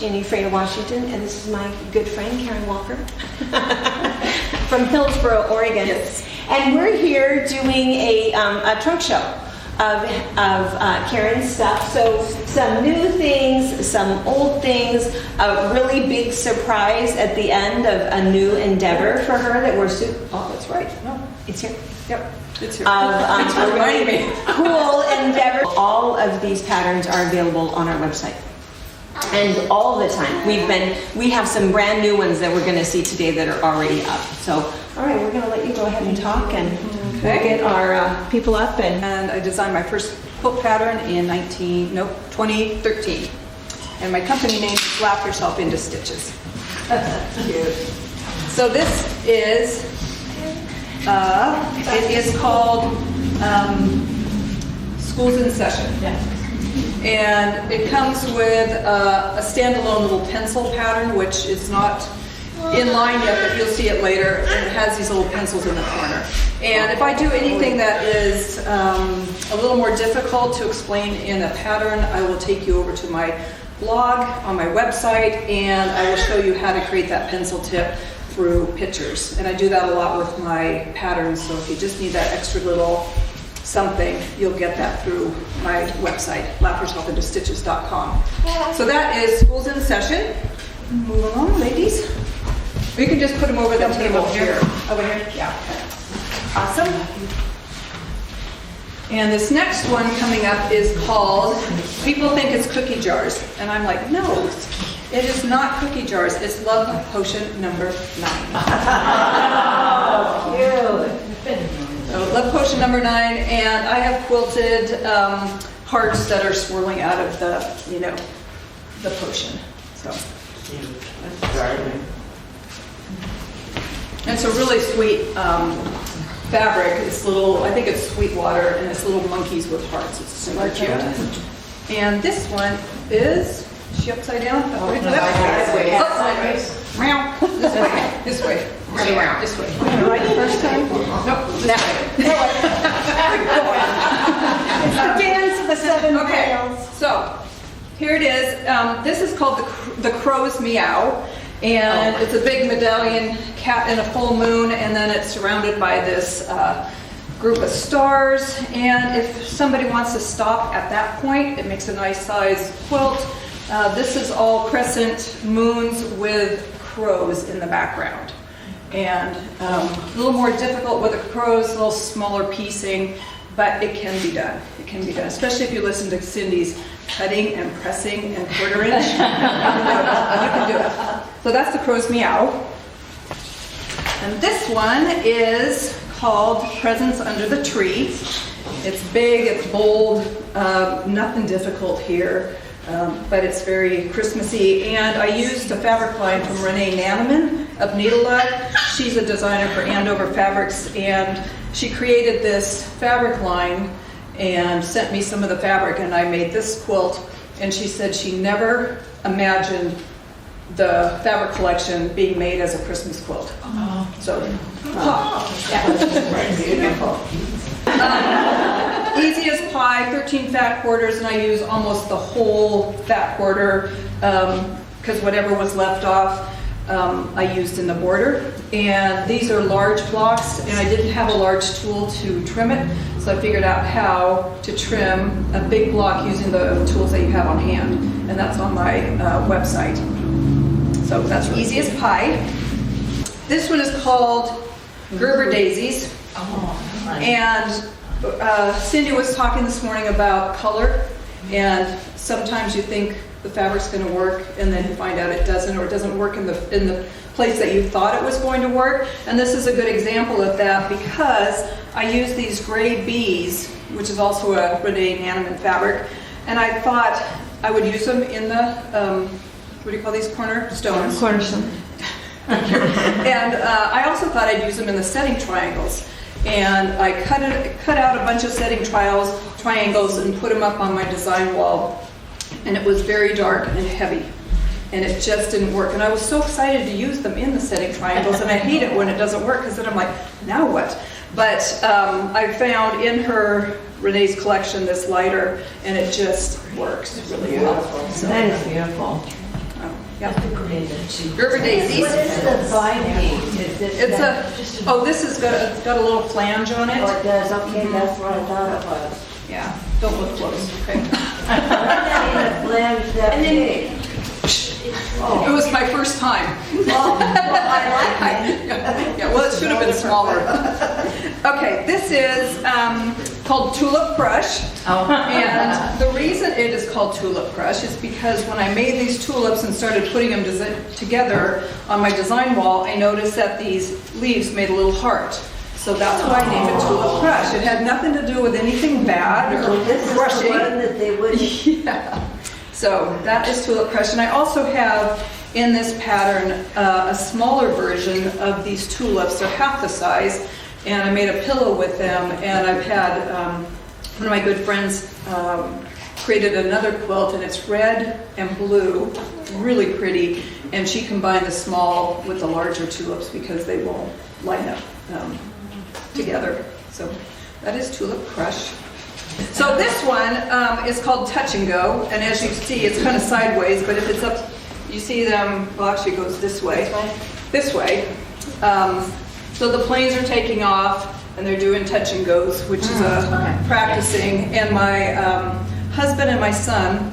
Jeannie Frater Washington, and this is my good friend Karen Walker from Hillsboro, Oregon. Yes. And we're here doing a trunk show of Karen's stuff. So some new things, some old things, a really big surprise at the end of a new endeavor for her that we're oh, that's right. No, it's here. Yep. It's here. Thanks for reminding me. Cool endeavor. All of these patterns are available on our website. And all the time. We have some brand new ones that we're going to see today that are already up. So, all right, we're going to let you go ahead and talk and we'll get our people up. And I designed my first quilt pattern in 2013. And my company name is Laugh Yourself Into Stitches. Cute. So this is, it is called Schools in Session. And it comes with a standalone little pencil pattern, which is not in line yet, but you'll see it later. And it has these little pencils in the corner. And if I do anything that is a little more difficult to explain in a pattern, I will take you over to my blog on my website, and I will show you how to create that pencil tip through pictures. And I do that a lot with my patterns, so if you just need that extra little something, you'll get that through my website, laughyourselfintostitches.com. So that is Schools in Session. Move along, ladies. Or you can just put them over the table here. Over here? Yeah. Awesome. And this next one coming up is called, people think it's cookie jars. And I'm like, no, it is not cookie jars. It's Love Potion number 9. Oh, cute. So Love Potion number 9, and I have quilted hearts that are swirling out of the potion. So it's a really sweet fabric. It's little, I think it's sweet water, and it's little monkeys with hearts. It's super cute. And this one is she upside down? Oh, no, sideways. Meow. This way. This way. Right the first time? Nope. This way. It's the dance of the 7 rails. So here it is. This is called the Crows Meow, and it's a big medallion cat in a full moon, and then it's surrounded by this group of stars. And if somebody wants to stop at that point, it makes a nice size quilt. This is all crescent moons with crows in the background. And a little more difficult with the crows, a little smaller piecing, but it can be done. It can be done, especially if you listen to Cindy's cutting and pressing and quarter inch. You can do it. So that's the Crows Meow. And this one is called Presents Under the Tree. It's big, it's bold, nothing difficult here. But it's very Christmassy, and I used a fabric line from Renee Naneman of Needle Love. She's a designer for Andover Fabrics, and she created this fabric line and sent me some of the fabric, and I made this quilt. And she said she never imagined the fabric collection being made as a Christmas quilt. So, yeah. Beautiful. Easy as pie, 13 fat quarters, and I use almost the whole fat quarter because whatever was left off I used in the border. And these are large blocks, and I didn't have a large tool to trim it, so I figured out how to trim a big block using the tools that you have on hand, and that's on my website. So that's easy as pie. This one is called Gerber Daisies. And Cindy was talking this morning about color, and sometimes you think the fabric's going to work, and then you find out it doesn't, or it doesn't work in the place that you thought it was going to work. And this is a good example of that because I use these gray bees, which is also a Renee Naneman fabric, and I thought I would use them in the what do you call these, cornerstones? Cornerstone. And I also thought I'd use them in the setting triangles. And I cut out a bunch of setting triangles and put them up on my design wall. And it was very dark and heavy. And it just didn't work. And I was so excited to use them in the setting triangles. And I hate it when it doesn't work, because then I'm like, now what? But I found in her, Renee's collection, this lighter, and it just works really well. So, that is beautiful. Yep. Gerber Daisies. What is the binding? Is this It's this has got a little flange on it. Oh, it does, okay, that's what I thought it was. Yeah, don't look close, okay. And then, It was my first time. I like it. Yeah, well, it should have been smaller. Okay, this is called Tulip Crush. And the reason it is called Tulip Crush is because when I made these tulips and started putting them together on my design wall, I noticed that these leaves made a little heart. So that's why I named it Tulip Crush. It had nothing to do with anything bad or crushing. That they would. Yeah. So that is Tulip Crush. And I also have in this pattern a smaller version of these tulips. They're half the size. And I made a pillow with them. And I've had one of my good friends created another quilt, and it's red and blue, really pretty. And she combined the small with the larger tulips because they won't line up together. So that is Tulip Crush. So this one is called Touch and Go, and as you see, it's kind of sideways, but if it's up, you see them, well, actually it goes this way. This way. So the planes are taking off, and they're doing touch and goes, which is practicing. And my husband and my son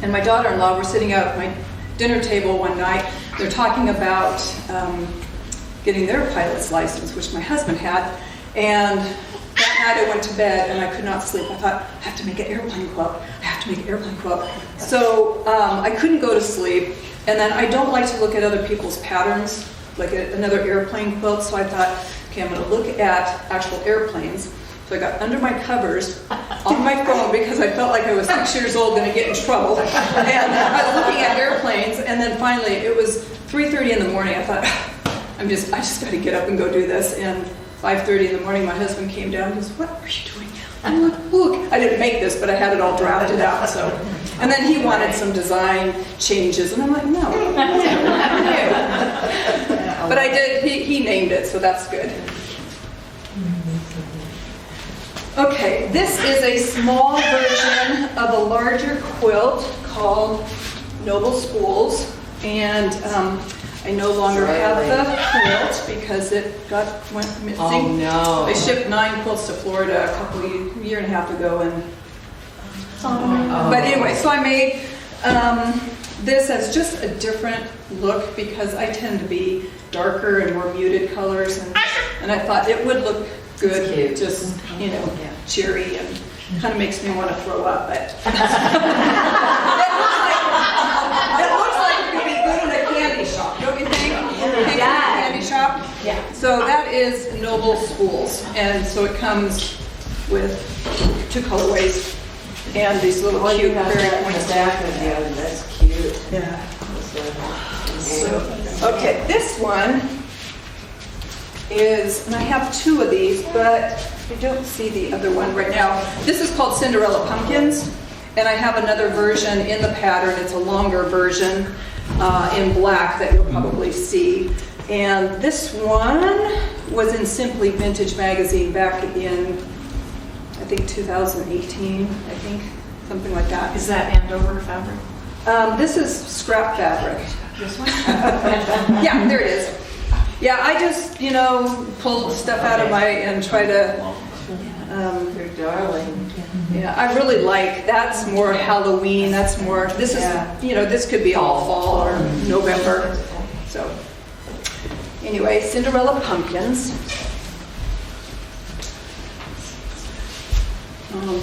and my daughter-in-law were sitting out at my dinner table one night. They're talking about getting their pilot's license, which my husband had, and that night I went to bed and I could not sleep. I thought, I have to make an airplane quilt. I have to make an airplane quilt. So I couldn't go to sleep, and then I don't like to look at other people's patterns, like another airplane quilt, so I thought, okay, I'm going to look at actual airplanes. So I got under my covers on my phone because I felt like I was 6 years old going to get in trouble. And I was looking at airplanes, and then finally it was 3:30 in the morning. I thought, I just got to get up and go do this. And 5:30 in the morning, my husband came down and goes, "What are you doing?" I'm like, "Look, I didn't make this, but I had it all drafted out." So, and then he wanted some design changes, and I'm like, "No." But I did. He named it, so that's good. Okay, this is a small version of a larger quilt called Noble Spools, and I no longer have the quilt because it went missing. Oh no! I shipped 9 quilts to Florida a year and a half ago, and but anyway, so I made this as just a different look because I tend to be darker and more muted colors, and I thought it would look good, just cheery, and kind of makes me want to throw up, but it looks like it could be good in a candy shop, don't you think? Yeah. Candy shop. Yeah. So that is Noble Spools, and so it comes with 2 colorways and these little cute fairy points. That's cute. Yeah. So, okay, this one is, and I have 2 of these, but I don't see the other one right now. This is called Cinderella Pumpkins, and I have another version in the pattern. It's a longer version in black that you'll probably see. And this one was in Simply Vintage magazine back in, I think 2018, something like that. Is that Andover fabric? This is scrap fabric. This one? Yeah, there it is. Yeah, I just, pull stuff out of and try to, You're darling. yeah, I really like, that's more Halloween, that's more, this is, this could be all fall or November. So, anyway, Cinderella Pumpkins.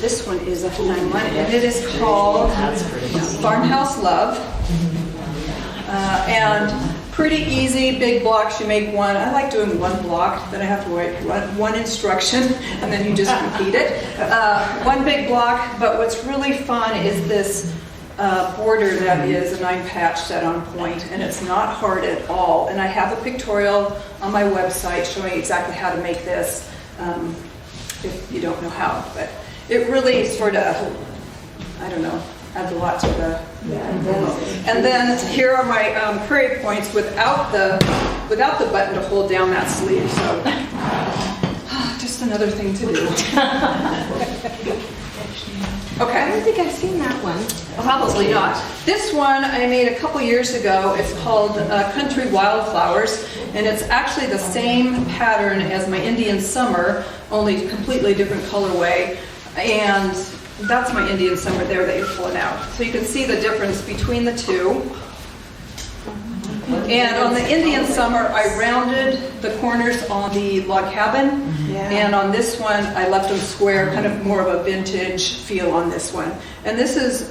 This one is a fun one, and it is called Farmhouse Love. And pretty easy, big blocks, you make one. I like doing one block, then I have to write one instruction, and then you just repeat it. One big block, but what's really fun is this border that is a 9-patch set on point, and it's not hard at all. And I have a pictorial on my website showing exactly how to make this, if you don't know how. But it really sort of, adds a lot to the... And then here are my prairie points without the button to hold down that sleeve. So just another thing to do. I Okay. don't think I've seen that one. Probably not. This one I made a couple years ago. It's called Country Wildflowers, and it's actually the same pattern as my Indian Summer, only completely different colorway. And that's my Indian Summer there that you're pulling out. So you can see the difference between the two. And on the Indian Summer, I rounded the corners on the log cabin. Yeah. And on this one, I left them square, kind of more of a vintage feel on this one. And this is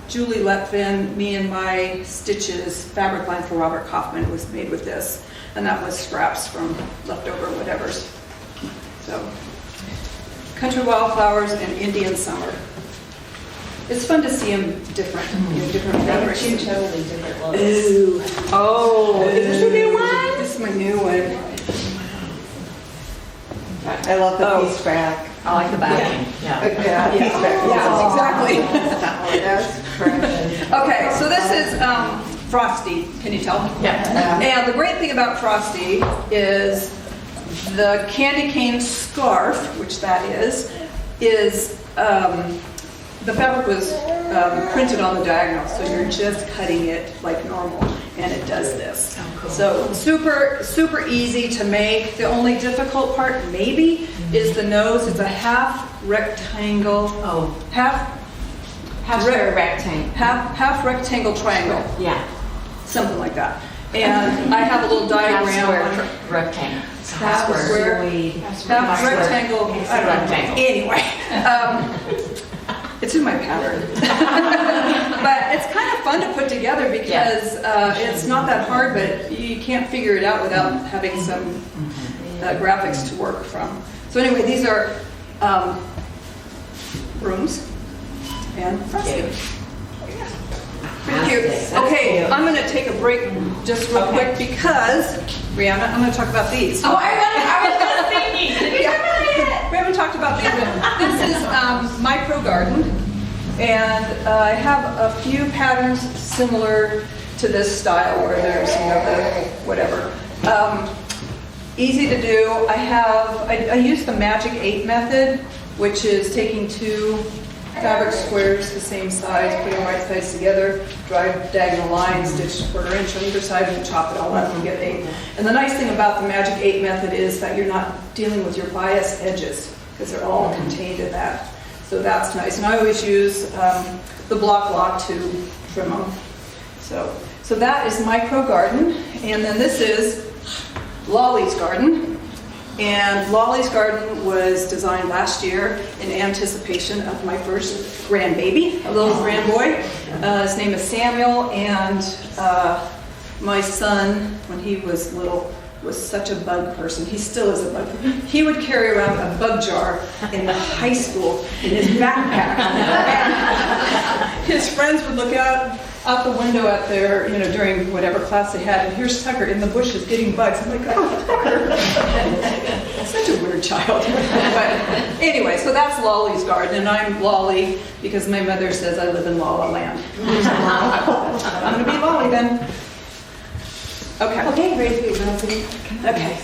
Julie Letvin, Me and My Stitches fabric line for Robert Kaufman was made with this. And that was scraps from leftover whatevers. So, Country Wildflowers and Indian Summer. It's fun to see them different, different fabrics. Two totally different looks. Ooh. Oh, is this a new one? This is my new one. I love the piece back. I like the backing. Yeah, Yeah. piece back. Yeah, exactly. That's precious. Okay, so this is Frosty. Can you tell? Yeah. And the great thing about Frosty is the candy cane scarf, which that is the fabric was printed on the diagonal, so you're just cutting it like normal, and it does this. Oh, cool. So super easy to make. The only difficult part, maybe, is the nose. It's a half rectangle, Oh, half Square rectangle. half rectangle triangle, Yeah. something like that. And I have a little diagram. half-square rectangle. It's a Half square, half Square. rectangle, I don't know. Rectangle. Anyway, it's in my pattern. But it's kind of fun to put together because it's not that hard, but you can't figure it out without having some graphics to work from. So anyway, these are rooms and Frosty. Pretty cute. Okay, I'm going to take a break just real quick because, Brianna, I'm going to talk about these. Oh, I was just thinking. Yeah. We haven't talked about these yet. This is Micro Garden, and I have a few patterns similar to this style where there's, the whatever. Easy to do. I use the Magic 8 method, which is taking two fabric squares the same size, putting them right sides together, drive diagonal lines, stitch 1/4 inch on either side, and chop it all up and get 8. And the nice thing about the Magic 8 method is that you're not dealing with your bias edges, because they're all contained in that. So that's nice. And I always use the block lock to trim them. So that is Micro Garden. And then this is Lolly's Garden. And Lolly's Garden was designed last year in anticipation of my first grandbaby, a little grandboy. His name is Samuel, and my son, when he was little, was such a bug person. He still is a bug person. He would carry around a bug jar in the high school in his backpack. And his friends would look out the window at their, during whatever class they had, and here's Tucker in the bushes getting bugs. I'm like, oh, Tucker. Such a weird child. But anyway, so that's Lolly's Garden, and I'm Lolly because my mother says I live in La La Land. I'm going to be Lolly then. Okay. Okay, ready to be Okay.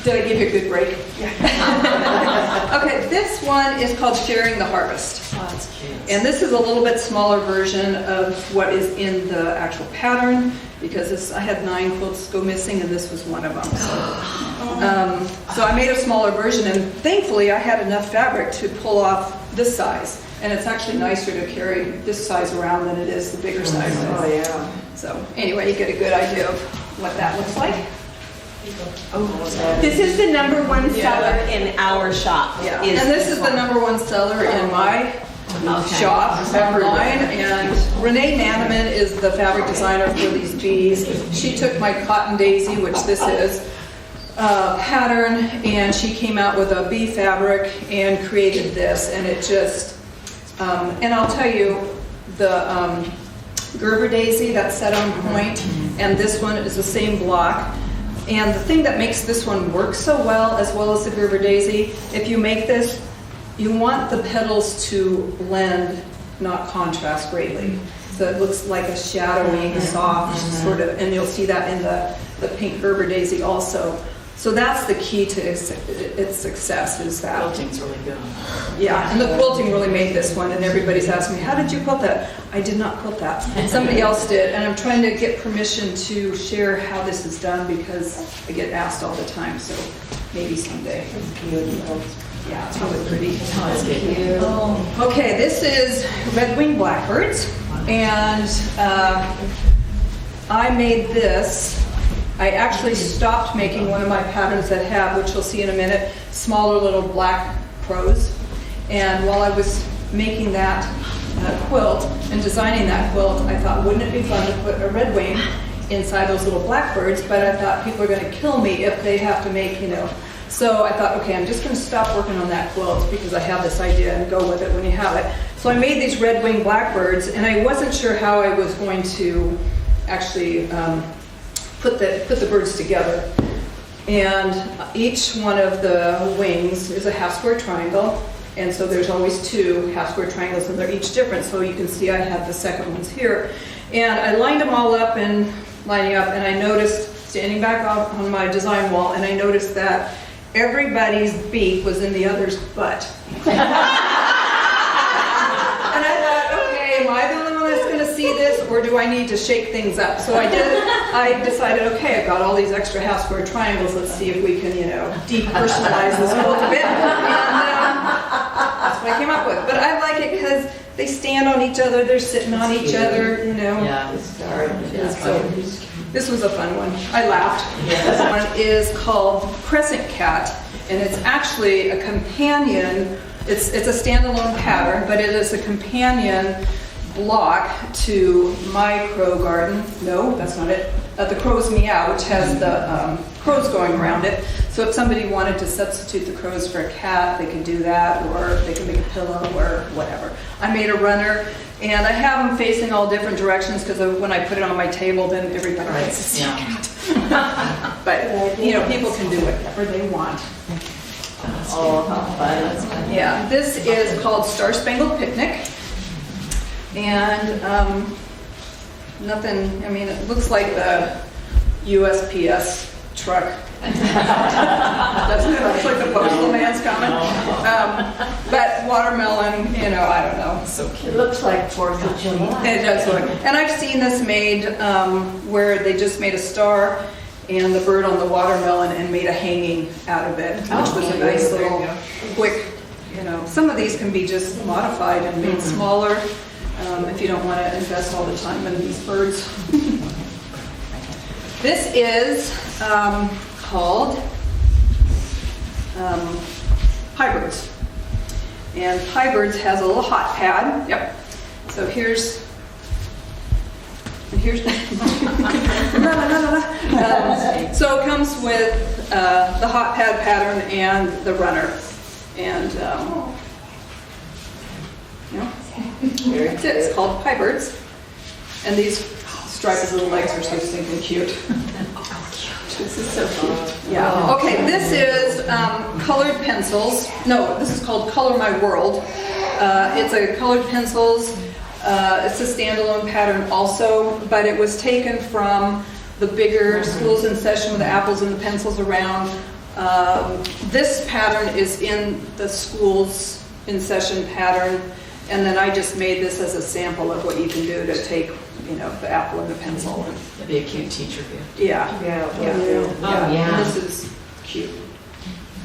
Did I give you a good break? Yeah. Okay, this one is called Sharing the Harvest. Oh, that's cute. And this is a little bit smaller version of what is in the actual pattern because I had 9 quilts go missing and this was one of them. So I made a smaller version, and thankfully I had enough fabric to pull off this size. And it's actually nicer to carry this size around than it is the bigger size. Oh, yeah. So anyway, you get a good idea of what that looks like. This is the #1 seller in our shop. Yeah, and this is the #1 seller in my shop online. And Renee Manaman is the fabric designer for these bees. She took my Cotton Daisy, which this is, pattern, and she came out with a bee fabric and created this. And it just, and I'll tell you, the Gerber Daisy that's set on point, and this one is the same block. And the thing that makes this one work so well as the Gerber Daisy, if you make this, you want the petals to blend, not contrast greatly. So it looks like a shadowy, soft sort of, and you'll see that in the pink Gerber Daisy also. So that's the key to its success is that. Quilting's really good on that. Yeah, and the quilting really made this one, and everybody's asking me, how did you quilt that? I did not quilt that. Somebody else did, and I'm trying to get permission to share how this is done because I get asked all the time, so maybe someday. Yeah, it's really pretty. Okay, this is Redwinged blackbirds, and I made this. I actually stopped making one of my patterns that have, which you'll see in a minute, smaller little black crows. And while I was making that quilt and designing that quilt, I thought, wouldn't it be fun to put a redwing inside those little blackbirds? But I thought people are going to kill me if they have to make, So I thought, okay, I'm just going to stop working on that quilt because I have this idea and go with it when you have it. So I made these redwinged blackbirds, and I wasn't sure how I was going to actually put the birds together. And each one of the wings is a half square triangle, and so there's always 2 half square triangles, and they're each different. So you can see I have the second ones here. And I lined them all up and lining up, and I noticed, standing back on my design wall, and I noticed that everybody's beak was in the other's butt. And I thought, okay, am I the only one that's going to see this, or do I need to shake things up? So I decided, okay, I've got all these extra half square triangles. Let's see if we can, depersonalize this quilt a bit. And that's what I came up with. But I like it because they stand on each other. They're sitting on each other, Yeah. So this was a fun one. I laughed. This one is called Crescent Cat, and it's actually a companion. It's a standalone pattern, but it is a companion block to my crow garden. No, that's not it. The Crows Meow, which has the crows going around it. So if somebody wanted to substitute the crows for a cat, they can do that, or they can make a pillow or whatever. I made a runner, and I have them facing all different directions because when I put it on my table, then everybody gets to see it. But people can do whatever they want. Oh, how fun. Yeah, this is called Star Spangled Picnic. And nothing, it looks like the USPS truck. Doesn't it? Looks like the postal man's coming. But watermelon, I don't know. So cute. It looks like 4th of July. It does look. And I've seen this made where they just made a star and the bird on the watermelon and made a hanging out of it, which was a nice little quick, some of these can be just modified and made smaller if you don't want to invest all the time in these birds. This is called Pie Birds. And Pie Birds has a little hot pad. Yep. So here's so it comes with the hot pad pattern and the runner, and that's it. It's called Pie Birds, and these striped little legs are so stinking cute. This is so cute. Yeah. Okay, this is colored pencils. No, this is called Color My World. It's a colored pencils. It's a standalone pattern also, but it was taken from the bigger schools in session with the apples and the pencils around. This pattern is in the schools in session pattern, and then I just made this as a sample of what you can do to take, the apple and the pencil. It'd be a cute teacher gift. Yeah. Yeah. Oh, yeah. And this is cute.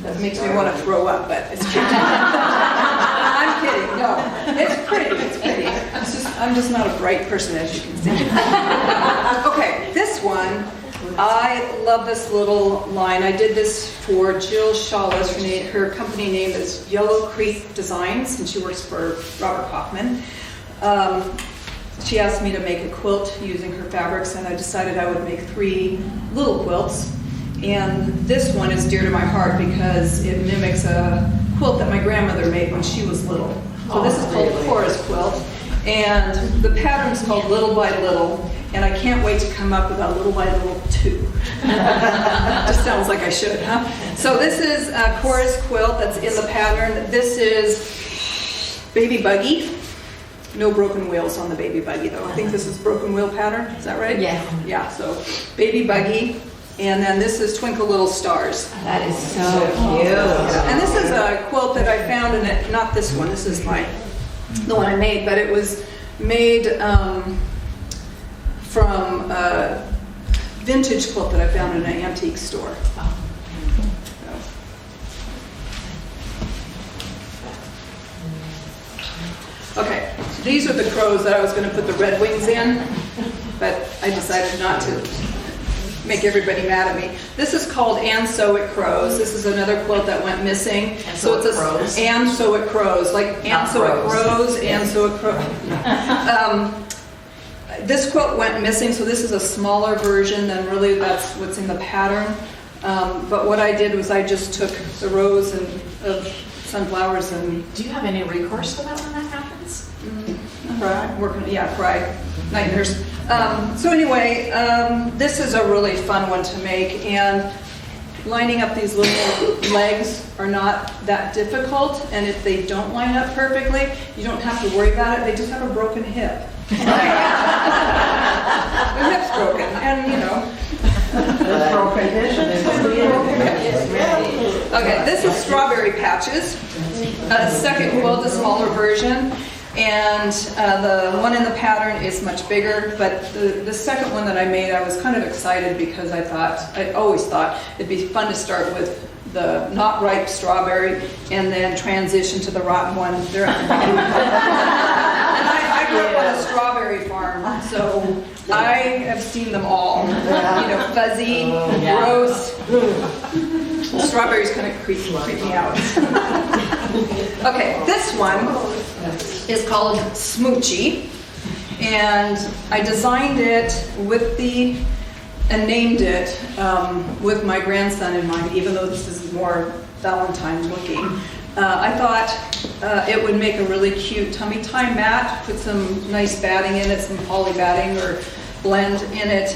That makes me want to throw up, but it's cute. I'm kidding. No, it's pretty. It's pretty. I'm just not a bright person, as you can see. Okay, this one, I love this little line. I did this for Jill Shawless. Her company name is Yellow Creek Designs, and she works for Robert Kaufman. She asked me to make a quilt using her fabrics, and I decided I would make 3 little quilts. And this one is dear to my heart because it mimics a quilt that my grandmother made when she was little. So this is called the Chorus Quilt, and the pattern is called Little by Little, and I can't wait to come up with a Little by Little 2. Just sounds like I should, huh? So this is a Chorus Quilt that's in the pattern. This is Baby Buggy. No broken wheels on the Baby Buggy though. I think this is broken wheel pattern, is that right? Yeah. Yeah, so Baby Buggy. And then this is Twinkle Little Stars. That is so cute. And this is a quilt that I found in it, not this one, this is the one I made, but it was made from a vintage quilt that I found in an antique store. Okay, so these are the crows that I was going to put the Redwinged in, but I decided not to make everybody mad at me. This is called And So It Crows. This is another quilt that went missing. And So It Crows? And So It Crows, like And So It Crows, And So It Crows. This quilt went missing, so this is a smaller version than really that's what's in the pattern. But what I did was I just took the rows of sunflowers and... Do you have any recourse to that when that happens? Cry nightmares. So anyway, this is a really fun one to make, and lining up these little legs are not that difficult, and if they don't line up perfectly, you don't have to worry about it. They just have a broken hip. Their hip's broken, and you know. Okay, this is Strawberry Patches. Second quilt, a smaller version. And the one in the pattern is much bigger, but the second one that I made, I was kind of excited because I always thought it'd be fun to start with the not ripe strawberry and then transition to the rotten one. They're at the beginning. And I grew up on a strawberry farm, so I have seen them all. You know, fuzzy, gross. Strawberries kind of creep me out. Okay, this one is called Smoochie, and I designed it and named it with my grandson in mind, even though this is more Valentine looking. I thought it would make a really cute tummy tie mat, put some nice batting in it, some poly batting or blend in it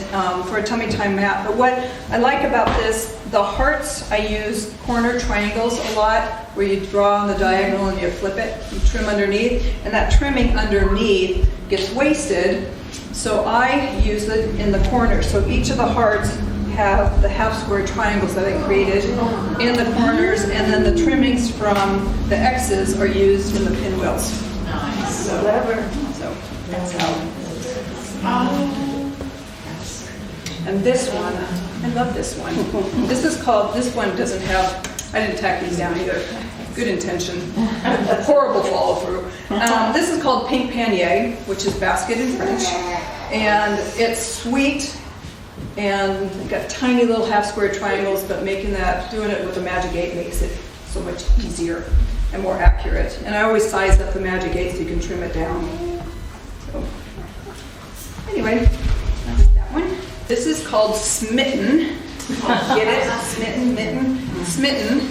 for a tummy tie mat. But what I like about this, the hearts, I use corner triangles a lot, where you draw on the diagonal and you flip it, you trim underneath, and that trimming underneath gets wasted, so I use it in the corners. So each of the hearts have the half square triangles that I created in the corners, and then the trimmings from the X's are used in the pinwheels. Nice. So that's how. And this one, I love this one. This one doesn't have, I didn't tack these down either. Good intention. Horrible follow through. This is called Pink Panier, which is basket in French. And it's sweet and got tiny little half square triangles, but doing it with the Magic 8 makes it so much easier and more accurate. And I always size up the Magic 8 so you can trim it down. So, anyway, that's that one. This is called Smitten. Get it? Smitten, mitten, Smitten.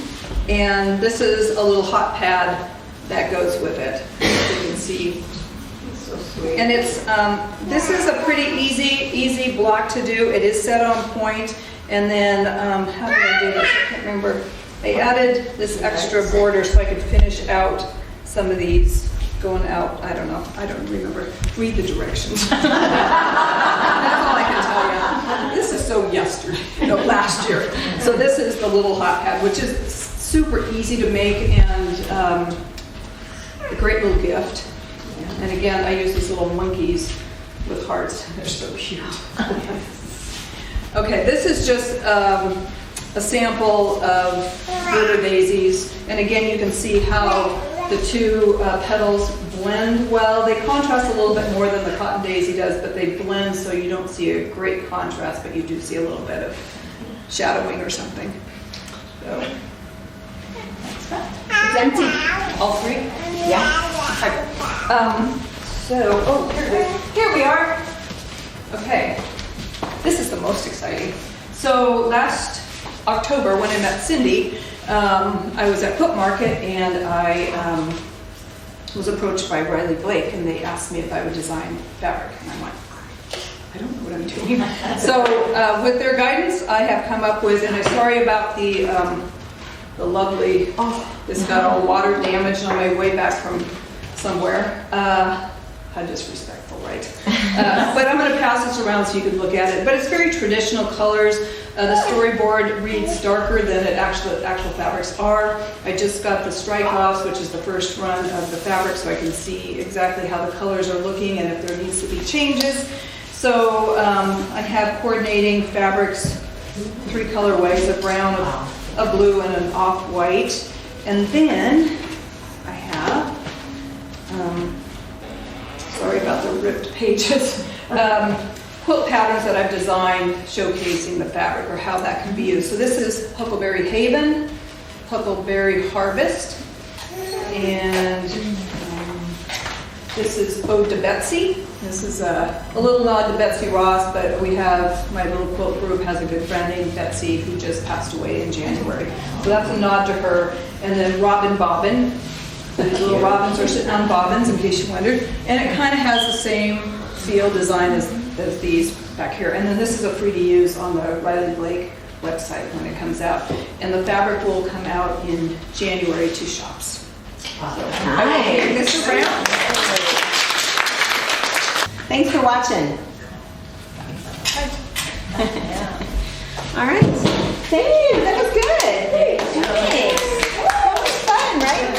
And this is a little hot pad that goes with it. You can see. So sweet. And it's this is a pretty easy block to do. It is set on point. And then how did I do this? I can't remember. I added this extra border so I could finish out some of these going out. I don't know. I don't remember. Read the directions. That's all I can tell you. This is so last year. So this is the little hot pad, which is super easy to make and a great little gift. And again, I use these little monkeys with hearts. They're so cute. Okay, this is just a sample of Gerber Daisies. And again, you can see how the two petals blend well. They contrast a little bit more than the cotton daisy does, but they blend so you don't see a great contrast, but you do see a little bit of shadowing or something. So, It's empty. all three? Yeah. Here we are. Okay, this is the most exciting. So last October when I met Cindy, I was at Quilt Market and I was approached by Riley Blake and they asked me if I would design fabric. And I'm like, I don't know what I'm doing. So with their guidance, I have come up with, and I'm sorry about the lovely, this got all water damaged on my way back from somewhere. how disrespectful, right? But I'm going to pass this around so you can look at it. But it's very traditional colors. The storyboard reads darker than actual fabrics are. I just got the strike-offs, which is the first run of the fabric, so I can see exactly how the colors are looking and if there needs to be changes. So I have coordinating fabrics, 3 colorways, a brown, a blue, and an off-white. And then I have, sorry about the ripped pages, quilt patterns that I've designed showcasing the fabric or how that can be used. So this is Huckleberry Haven, Huckleberry Harvest, and this is Ode to Betsy. This is a little nod to Betsy Ross, but we have, my little quilt group has a good friend named Betsy who just passed away in January. So that's a nod to her. And then Robin Bobbin. The little robins are sitting on bobbins, in case you wondered. And it kind of has the same feel design as these back here. And then this is a free to use on the Riley Blake website when it comes out. And the fabric will come out in January to shops. So I will take this around. Thanks for watching. All right. Thank you. That was good. Thanks. That was fun, right?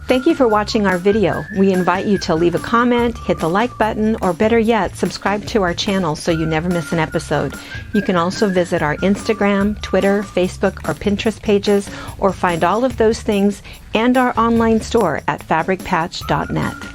Thank you for watching our video. We invite you to leave a comment, hit the like button, or better yet, subscribe to our channel so you never miss an episode. You can also visit our Instagram, Twitter, Facebook, or Pinterest pages, or find all of those things and our online store at fabricpatch.net.